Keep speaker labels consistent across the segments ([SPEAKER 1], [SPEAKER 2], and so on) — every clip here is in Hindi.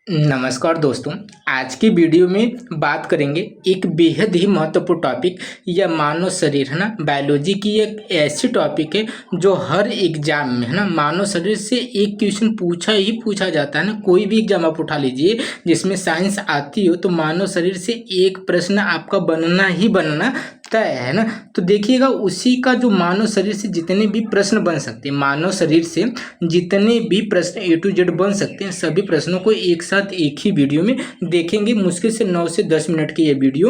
[SPEAKER 1] नमस्कार दोस्तों। आज की वीडियो में बात करेंगे एक बेहद ही महत्वपूर्ण टॉपिक या मानव शरीर है ना। बायोलॉजी की एक ऐसी टॉपिक है जो हर एग्जाम में है ना मानव शरीर से एक क्वेश्चन पूछा ही पूछा जाता है ना। कोई भी एग्जाम आप उठा लीजिए जिसमें साइंस आती हो तो मानव शरीर से एक प्रश्न आपका बनना ही बनना तय है ना। तो देखिएगा उसी का जो मानव शरीर से जितने भी प्रश्न बन सकते हैं, मानव शरीर से जितने भी प्रश्न ए टू जेड बन सकते हैं, सभी प्रश्नों को एक साथ एक ही वीडियो में देखेंगे। मुश्किल से 9 से 10 मिनट की ये वीडियो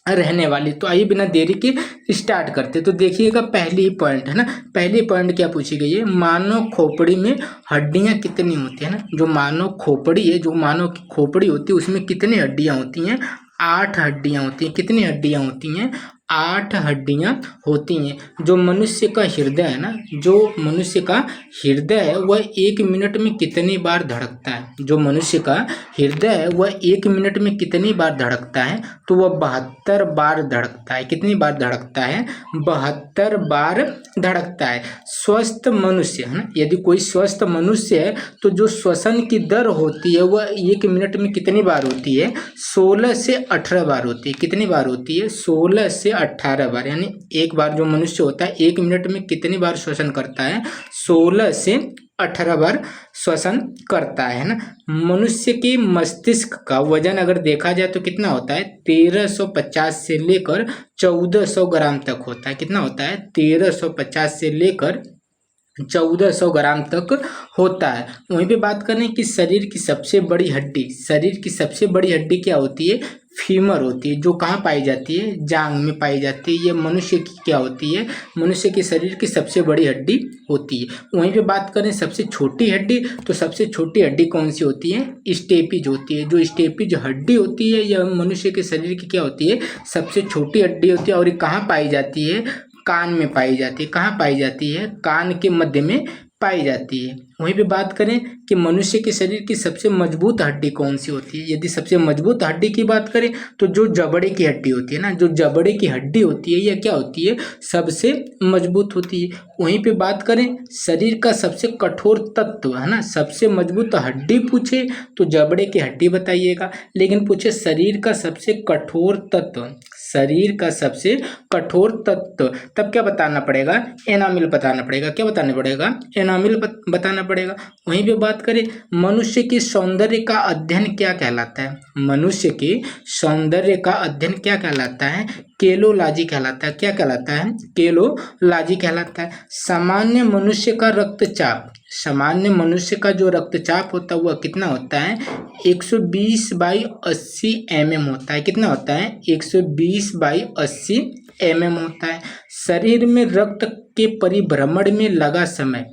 [SPEAKER 1] रहने वाली। तो आइए बिना देरी के स्टार्ट करते। तो देखिएगा पहली पॉइंट है ना। पहली पॉइंट क्या पूछी गई है, मानव खोपड़ी में हड्डियां कितनी होती है ना। जो मानव खोपड़ी है, जो मानव की खोपड़ी होती है उसमें कितनी हड्डियां होती हैं? 8 हड्डियां होती हैं। कितनी हड्डियां होती हैं? 8 हड्डियां होती हैं। जो मनुष्य का हृदय है ना, जो मनुष्य का हृदय है वह 1 मिनट में कितनी बार धड़कता है? जो मनुष्य का हृदय है वह 1 मिनट में कितनी बार धड़कता है? तो वह 72 बार धड़कता है। कितनी बार धड़कता है? 72 बार धड़कता है। स्वस्थ मनुष्य है ना, यदि कोई स्वस्थ मनुष्य है तो जो श्वसन की दर होती है वह 1 मिनट में कितनी बार होती है? 16 से 18 बार होती है। कितनी बार होती है? 16 से 18 बार। यानी एक बार जो मनुष्य होता है 1 मिनट में कितनी बार श्वसन करता है? 16 से 18 बार श्वसन करता है ना। मनुष्य के मस्तिष्क का वजन अगर देखा जाए तो कितना होता है? 1350 से लेकर 1400 ग्राम तक होता है। कितना होता है? 1350 से लेकर 1400 ग्राम तक होता है। वहीं पे बात करें कि शरीर की सबसे बड़ी हड्डी, शरीर की सबसे बड़ी हड्डी क्या होती है? फीमर होती है। जो कहाँ पाई जाती है? जांग में पाई जाती है। ये मनुष्य की क्या होती है? मनुष्य के शरीर की सबसे बड़ी हड्डी होती है। वहीं पे बात करें सबसे छोटी हड्डी, तो सबसे छोटी हड्डी कौन सी होती है? स्टेपिज होती है। जो स्टेपिज हड्डी होती है यह मनुष्य के शरीर की क्या होती है? सबसे छोटी हड्डी होती है। और ये कहाँ पाई जाती है? कान में पाई जाती है। कहाँ पाई जाती है? कान के मध्य में पाई जाती है। वहीं पे बात करें कि मनुष्य के शरीर की सबसे मजबूत हड्डी कौन सी होती है? यदि सबसे मजबूत हड्डी की बात करें तो जो जबड़े की हड्डी होती है ना, जो जबड़े की हड्डी होती है यह क्या होती है? सबसे मजबूत होती है। वहीं पे बात करें शरीर का सबसे कठोर तत्व है ना, सबसे मजबूत हड्डी पूछे तो जबड़े की हड्डी बताइएगा। लेकिन पूछे शरीर का सबसे कठोर तत्व, शरीर का सबसे कठोर तत्व, तब क्या बताना पड़ेगा? एनामिल बताना पड़ेगा। क्या बताना पड़ेगा? एनामिल बताना पड़ेगा। वहीं पे बात करें मनुष्य के सौंदर्य का अध्ययन क्या कहलाता है? मनुष्य के सौंदर्य का अध्ययन क्या कहलाता है? केलोलॉजी कहलाता है। क्या कहलाता है? केलोलॉजी कहलाता है। सामान्य मनुष्य का रक्तचाप, सामान्य मनुष्य का जो रक्तचाप होता है वह कितना होता है? 120/80 mm होता है। कितना होता है? 120/80 mm होता है। शरीर में रक्त के परिभ्रमण में लगा समय,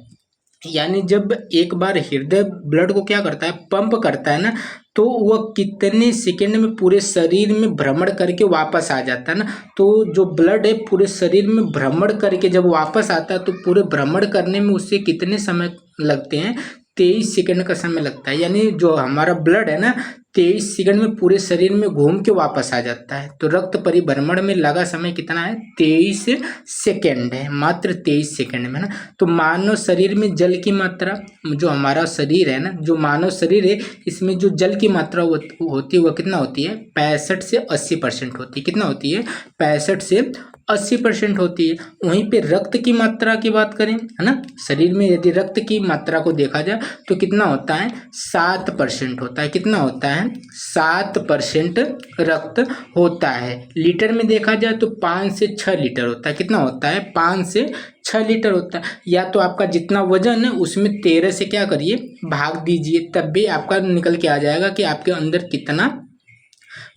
[SPEAKER 1] यानी जब एक बार हृदय ब्लड को क्या करता है? पंप करता है ना, तो वह कितने सेकंड में पूरे शरीर में भ्रमण करके वापस आ जाता है ना। तो जो ब्लड है पूरे शरीर में भ्रमण करके जब वापस आता है तो पूरे भ्रमण करने में उससे कितने समय लगते हैं? 23 सेकंड का समय लगता है। यानी जो हमारा ब्लड है ना 23 सेकंड में पूरे शरीर में घूम के वापस आ जाता है। तो रक्त परिभ्रमण में लगा समय कितना है? 23 सेकंड है, मात्र 23 सेकंड में ना। तो मानव शरीर में जल की मात्रा, जो हमारा शरीर है ना, जो मानव शरीर है इसमें जो जल की मात्रा होती है वह कितना होती है? 65 से 80% होती है। कितना होती है? 65 से 80% होती है। वहीं पे रक्त की मात्रा की बात करें है ना, शरीर में यदि रक्त की मात्रा को देखा जाए तो कितना होता है? 7% होता है। कितना होता है? 7% रक्त होता है। लीटर में देखा जाए तो 5 से 6 लीटर होता है। कितना होता है? 5 से 6 लीटर होता है। या तो आपका जितना वजन है उसमें 13 से क्या करिए? भाग दीजिए, तब भी आपका निकल के आ जाएगा कि आपके अंदर कितना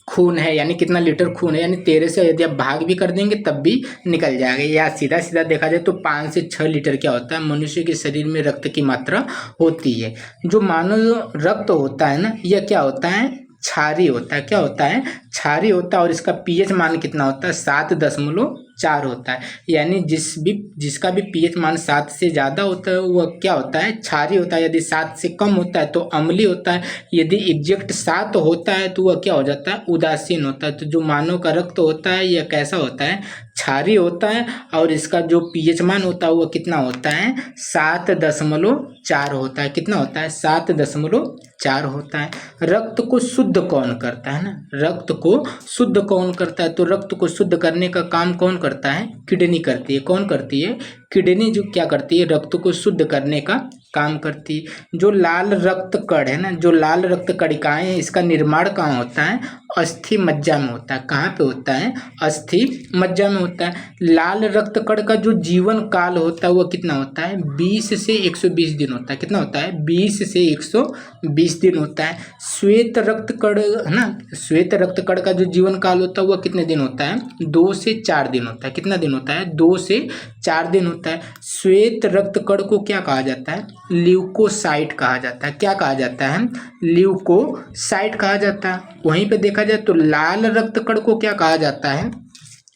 [SPEAKER 1] खून है, यानी कितना लीटर खून है। यानी 13 से यदि आप भाग भी कर देंगे तब भी निकल जाएगा। या सीधा सीधा देखा जाए तो 5 से 6 लीटर क्या होता है? मनुष्य के शरीर में रक्त की मात्रा होती है। जो मानव रक्त होता है ना यह क्या होता है? क्षारीय होता है। क्या होता है? क्षारीय होता है। और इसका पीएच मान कितना होता है? 7.4 होता है। यानी जिसका भी पीएच मान 7 से ज़्यादा होता है वह क्या होता है? क्षारीय होता है। यदि 7 से कम होता है तो अम्लीय होता है। यदि एग्जैक्ट 7 होता है तो वह क्या हो जाता है? उदासीन होता है। तो जो मानव का रक्त होता है यह कैसा होता है? क्षारीय होता है। और इसका जो पीएच मान होता है वह कितना होता है? 7.4 होता है। कितना होता है? 7.4 4 होता है। रक्त को शुद्ध कौन करता है ना, रक्त को शुद्ध कौन करता है, तो रक्त को शुद्ध करने का काम कौन करता है, किडनी करती है। कौन करती है, किडनी जो क्या करती है, रक्त को शुद्ध करने का काम करती है। जो लाल रक्त कण है ना, जो लाल रक्त कणिकाएं हैं, इसका निर्माण कहाँ होता है, अस्थि मज्जा में होता है। कहाँ पे होता है, अस्थि मज्जा में होता है। लाल रक्त कण का जो जीवन काल होता है वो कितना होता है, 20 से 120 दिन होता है। कितना होता है, 20 से 120 दिन होता है। श्वेत रक्त कण है ना, श्वेत रक्त कण का जो जीवन काल होता है वो कितने दिन होता है, 2 से 4 दिन होता है। कितना दिन होता है, 2 से 4 दिन होता है। श्वेत रक्त कण को क्या कहा जाता है, ल्यूकोसाइट कहा जाता है। क्या कहा जाता है, ल्यूकोसाइट कहा जाता है। वहीं पे देखा जाए तो लाल रक्त कण को क्या कहा जाता है,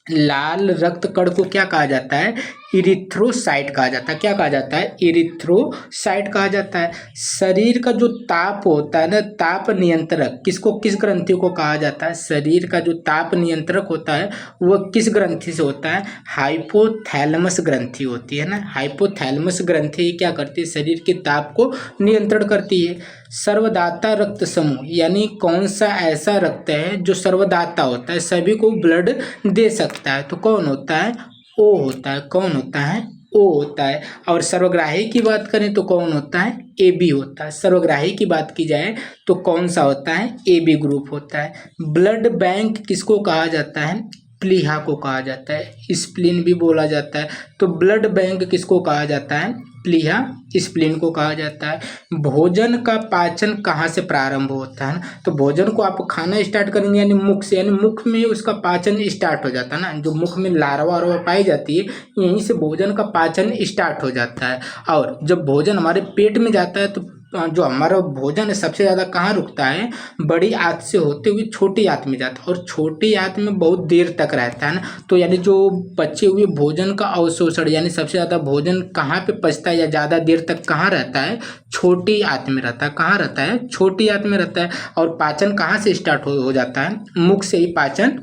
[SPEAKER 1] लाल रक्त कण को क्या कहा जाता है, इरिथ्रोसाइट कहा जाता है। क्या कहा जाता है, इरिथ्रोसाइट कहा जाता है। शरीर का जो ताप होता है ना, ताप नियंत्रक किसको, किस ग्रंथि को कहा जाता है, शरीर का जो ताप नियंत्रक होता है वो किस ग्रंथि से होता है, हाइपोथैलेमस ग्रंथि होती है ना। हाइपोथैलेमस ग्रंथि क्या करती है, शरीर के ताप को नियंत्रण करती है। सर्वदाता रक्त समूह यानी कौन सा ऐसा रक्त है जो सर्वदाता होता है, सभी को ब्लड दे सकता है, तो कौन होता है, ओ होता है। कौन होता है, ओ होता है। और सर्वग्राही की बात करें तो कौन होता है, ए बी होता है। सर्वग्राही की बात की जाए तो कौन सा होता है, ए बी ग्रुप होता है। ब्लड बैंक किसको कहा जाता है, प्लीहा को कहा जाता है। स्प्लीन भी बोला जाता है। तो ब्लड बैंक किसको कहा जाता है, प्लीहा स्प्लीन को कहा जाता है। भोजन का पाचन कहाँ से प्रारंभ होता है, तो भोजन को आप खाना स्टार्ट करेंगे यानी मुख से, यानी मुख में उसका पाचन स्टार्ट हो जाता है ना। जो मुख में लार्वा वार्वा पाई जाती है यहीं से भोजन का पाचन स्टार्ट हो जाता है। और जब भोजन हमारे पेट में जाता है तो जो हमारा भोजन है सबसे ज़्यादा कहाँ रुकता है, बड़ी आंत से होते हुए छोटी आंत में जाता है, और छोटी आंत में बहुत देर तक रहता है ना। तो यानी जो बचे हुए भोजन का अवशोषण यानी सबसे ज़्यादा भोजन कहाँ पे पचता है या ज़्यादा देर तक कहाँ रहता है, छोटी आंत में रहता है। कहाँ रहता है, छोटी आंत में रहता है। और पाचन कहाँ से स्टार्ट हो जाता है, मुख से ही पाचन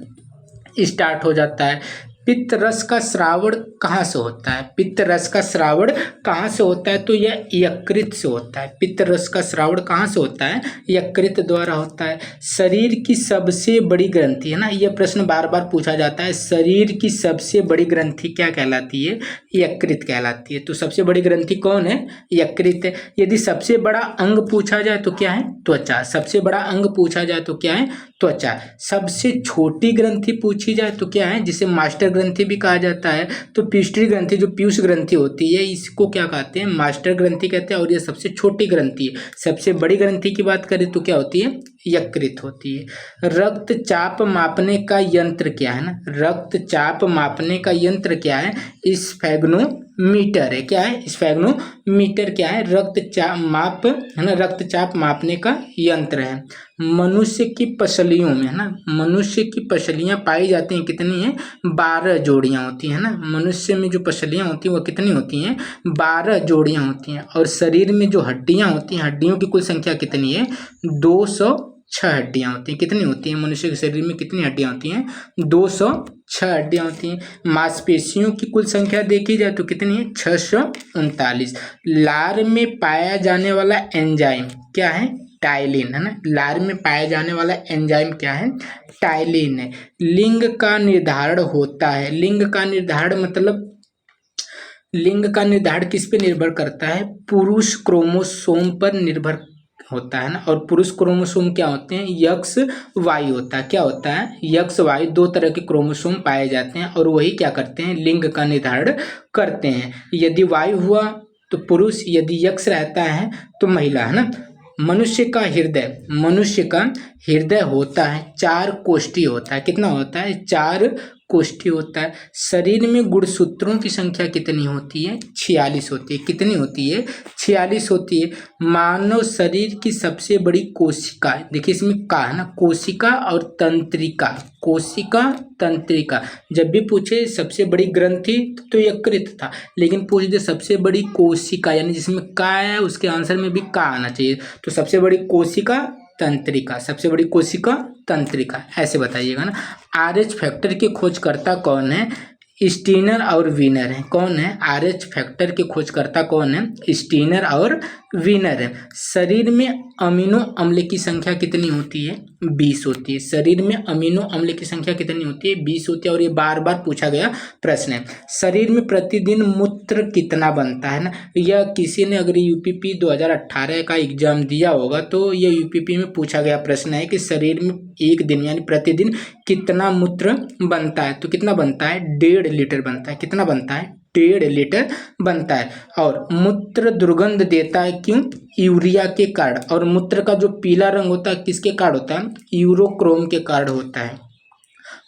[SPEAKER 1] स्टार्ट हो जाता है। पित्त रस का श्रावण कहाँ से होता है, पित्त रस का श्रावण कहाँ से होता है, तो यह यकृत से होता है। पित्त रस का श्रावण कहाँ से होता है, यकृत द्वारा होता है। शरीर की सबसे बड़ी ग्रंथि है ना, यह प्रश्न बार बार पूछा जाता है, शरीर की सबसे बड़ी ग्रंथि क्या कहलाती है, यकृत कहलाती है। तो सबसे बड़ी ग्रंथि कौन है, यकृत है। यदि सबसे बड़ा अंग पूछा जाए तो क्या है, त्वचा। सबसे बड़ा अंग पूछा जाए तो क्या है, त्वचा। सबसे छोटी ग्रंथि पूछी जाए तो क्या है, जिसे मास्टर ग्रंथि भी कहा जाता है, तो पीयूष ग्रंथि जो पीयूष ग्रंथि होती है इसको क्या कहते हैं, मास्टर ग्रंथि कहते हैं। और ये सबसे छोटी ग्रंथि है। सबसे बड़ी ग्रंथि की बात करें तो क्या होती है, यकृत होती है। रक्तचाप मापने का यंत्र क्या है ना, रक्तचाप मापने का यंत्र क्या है, स्फेग्नोमीटर है। क्या है, स्फेग्नोमीटर क्या है, रक्तचाप माप है ना, रक्तचाप मापने का यंत्र है। मनुष्य की पसलियों में है ना, मनुष्य की पसलियां पाई जाती हैं कितनी है, 12 जोड़ियां होती हैं ना। मनुष्य में जो पसलियां होती हैं वो कितनी होती हैं, 12 जोड़ियां होती हैं। और शरीर में जो हड्डियां होती हैं, हड्डियों की कुल संख्या कितनी है, 206 हड्डियां होती हैं। कितनी होती हैं, मनुष्य के शरीर में कितनी हड्डियां होती हैं, 206 हड्डियां होती हैं। मांसपेशियों की कुल संख्या देखी जाए तो कितनी है, 639। लार में पाया जाने वाला एंजाइम क्या है, टाइलिन है ना। लार में पाया जाने वाला एंजाइम क्या है, टाइलिन है। लिंग का निर्धारण होता है, लिंग का निर्धारण मतलब लिंग का निर्धारण किस पे निर्भर करता है, पुरुष क्रोमोसोम पर निर्भर होता है ना। और पुरुष क्रोमोसोम क्या होते हैं, यक्स वाई होता है। क्या होता है, यक्स वाई, 2 तरह के क्रोमोसोम पाए जाते हैं और वही क्या करते हैं, लिंग का निर्धारण करते हैं। यदि वाई हुआ तो पुरुष, यदि यक्स रहता है तो महिला है ना। मनुष्य का हृदय होता है 4 कोष्ठी होता है। कितना होता है, 4 कोष्ठी होता है। शरीर में गुणसूत्रों की संख्या कितनी होती है, 46 होती है। कितनी होती है, 46 होती है। मानव शरीर की सबसे बड़ी कोशिका, देखिए इसमें का है ना, कोशिका और तंत्रिका, कोशिका तंत्रिका। जब भी पूछे सबसे बड़ी ग्रंथि तो यकृत था, लेकिन पूछ दे सबसे बड़ी कोशिका यानी जिसमें का है उसके आंसर में भी का आना चाहिए। तो सबसे बड़ी कोशिका तंत्रिका, सबसे बड़ी कोशिका तंत्रिका, ऐसे बताइएगा ना। RH फैक्टर के खोजकर्ता कौन है, स्टीनर और वीनर है। कौन है? RH फैक्टर के खोजकर्ता कौन है? स्टीनर और वीनर है। शरीर में अमीनो अम्ल की संख्या कितनी होती है? 20 होती है। शरीर में अमीनो अम्ल की संख्या कितनी होती है? 20 होती है। और ये बार बार पूछा गया प्रश्न है। शरीर में प्रतिदिन मूत्र कितना बनता है ना, यह किसी ने अगर यूपीपी 2018 का एग्जाम दिया होगा तो ये यूपीपी में पूछा गया प्रश्न है कि शरीर में एक दिन यानी प्रतिदिन कितना मूत्र बनता है। तो कितना बनता है? 1.5 लीटर बनता है। कितना बनता है? 1.5 लीटर बनता है। और मूत्र दुर्गंध देता है, क्यों? यूरिया के कारण। और मूत्र का जो पीला रंग होता है किसके कारण होता है? यूरोक्रोम के कारण होता है।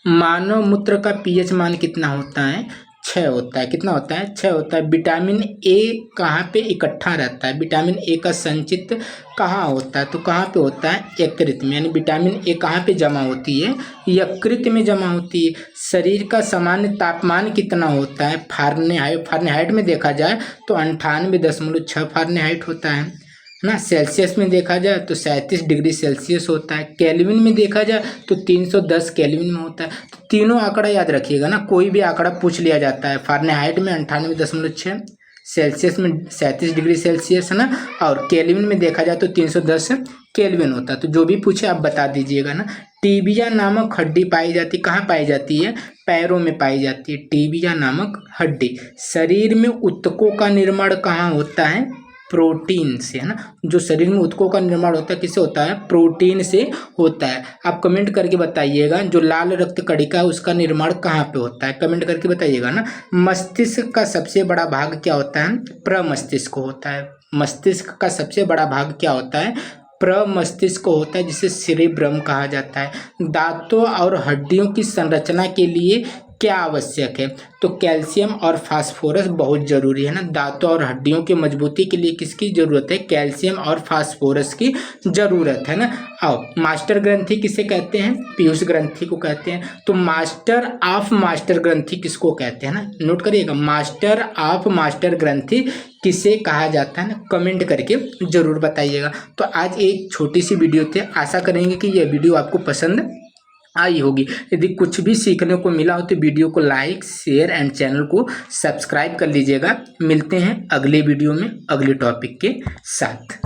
[SPEAKER 1] मानव मूत्र का पीएच मान कितना होता है? 6 होता है। कितना होता है? 6 होता है। विटामिन ए कहाँ पे इकट्ठा रहता है? विटामिन ए का संचित कहाँ होता है? तो कहाँ पे होता है? यकृत में। यानी विटामिन ए कहाँ पे जमा होती है? यकृत में जमा होती है। शरीर का सामान्य तापमान कितना होता है? फारेनहाइट में देखा जाए तो 98.6 फारेनहाइट होता है ना। सेल्सियस में देखा जाए तो 37 डिग्री सेल्सियस होता है। केल्विन में देखा जाए तो 310 केल्विन में होता है। तो तीनों आंकड़ा याद रखिएगा ना, कोई भी आंकड़ा पूछ लिया जाता है। फारेनहाइट में 98.6, सेल्सियस में 37 डिग्री सेल्सियस है ना, और केल्विन में देखा जाए तो 310 केल्विन होता है। तो जो भी पूछे आप बता दीजिएगा ना। टीबिया नामक हड्डी पाई जाती, कहाँ पाई जाती है? पैरों में पाई जाती है टीबिया नामक हड्डी। शरीर में ऊतकों का निर्माण कहाँ होता है? प्रोटीन से, है ना। जो शरीर में ऊतकों का निर्माण होता है किससे होता है? प्रोटीन से होता है। आप कमेंट करके बताइएगा जो लाल रक्त कणिका है उसका निर्माण कहाँ पे होता है? कमेंट करके बताइएगा ना। मस्तिष्क का सबसे बड़ा भाग क्या होता है? प्रमस्तिष्क होता है। मस्तिष्क का सबसे बड़ा भाग क्या होता है? प्रमस्तिष्क होता है, जिसे सेरेब्रम कहा जाता है। दांतों और हड्डियों की संरचना के लिए क्या आवश्यक है? तो कैल्शियम और फास्फोरस बहुत जरूरी है ना। दांतों और हड्डियों की मजबूती के लिए किसकी जरूरत है? कैल्शियम और फास्फोरस की जरूरत है ना। आओ, मास्टर ग्रंथि किसे कहते हैं? पीयूष ग्रंथि को कहते हैं। तो मास्टर ऑफ मास्टर ग्रंथि किसको कहते हैं ना? नोट करिएगा, मास्टर ऑफ मास्टर ग्रंथि किसे कहा जाता है ना। कमेंट करके जरूर बताइएगा। तो आज एक छोटी सी वीडियो थी, आशा करेंगे कि यह वीडियो आपको पसंद आई होगी। यदि कुछ भी सीखने को मिला हो तो वीडियो को लाइक, शेयर एंड चैनल को सब्सक्राइब कर लीजिएगा। मिलते हैं अगले वीडियो में अगले टॉपिक के साथ।